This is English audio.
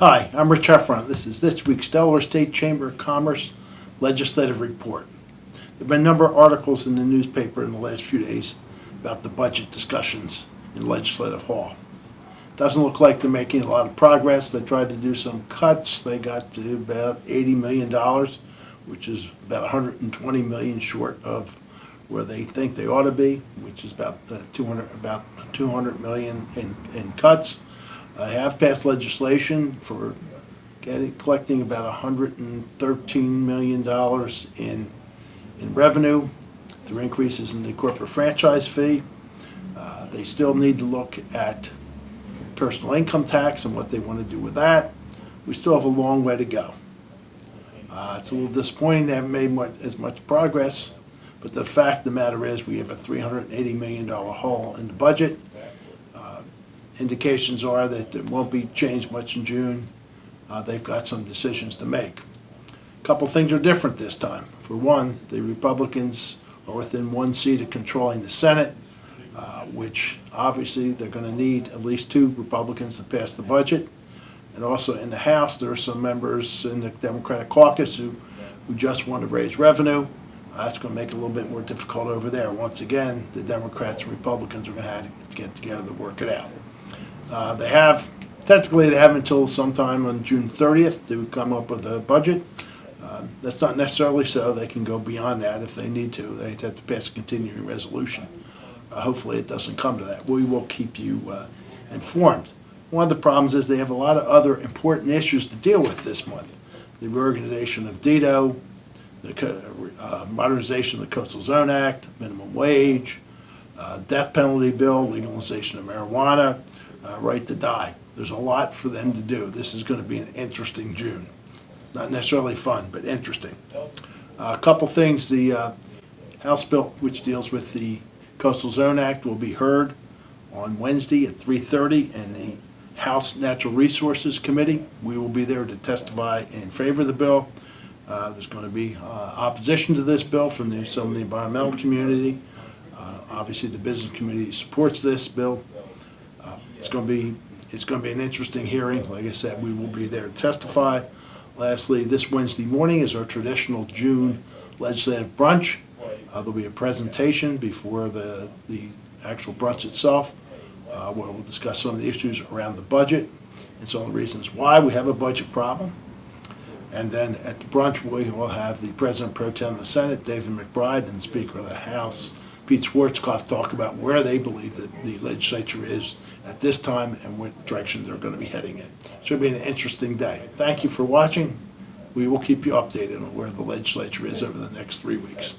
Hi, I'm Rich Heffron. This is this week's Delaware State Chamber of Commerce Legislative Report. There have been a number of articles in the newspaper in the last few days about the budget discussions in Legislative Hall. Doesn't look like they're making a lot of progress. They tried to do some cuts. They got to about $80 million, which is about $120 million short of where they think they ought to be, which is about $200 million in cuts. I have passed legislation for collecting about $113 million in revenue through increases in the corporate franchise fee. They still need to look at personal income tax and what they want to do with that. We still have a long way to go. It's a little disappointing they haven't made as much progress, but the fact of the matter is we have a $380 million hole in the budget. Indications are that it won't be changed much in June. They've got some decisions to make. A couple things are different this time. For one, the Republicans are within one seat of controlling the Senate, which obviously they're going to need at least 2 Republicans to pass the budget. And also in the House, there are some members in the Democratic caucus who just want to raise revenue. That's going to make it a little bit more difficult over there. Once again, the Democrats and Republicans are going to have to get together to work it out. Technically they have until sometime on June 30th to come up with a budget. That's not necessarily so. They can go beyond that if they need to. They have to pass a continuing resolution. Hopefully it doesn't come to that. We will keep you informed. One of the problems is they have a lot of other important issues to deal with this month. The reorganization of DITO, the modernization of the Coastal Zone Act, minimum wage, death penalty bill, legalization of marijuana, right to die. There's a lot for them to do. This is going to be an interesting June. Not necessarily fun, but interesting. A couple things. The House bill, which deals with the Coastal Zone Act, will be heard on Wednesday at 3:30 in the House Natural Resources Committee. We will be there to testify in favor of the bill. There's going to be opposition to this bill from some of the environmental community. Obviously, the business community supports this bill. It's going to be an interesting hearing. Like I said, we will be there to testify. Lastly, this Wednesday morning is our traditional June legislative brunch. There'll be a presentation before the actual brunch itself, where we'll discuss some of the issues around the budget and some of the reasons why we have a budget problem. And then at the brunch, we will have the President Pro Tem of the Senate, David McBride, and the Speaker of the House, Pete Schwarzkopf, talk about where they believe that the legislature is at this time and what direction they're going to be heading in. Should be an interesting day. Thank you for watching. We will keep you updated on where the legislature is over the next 3 weeks.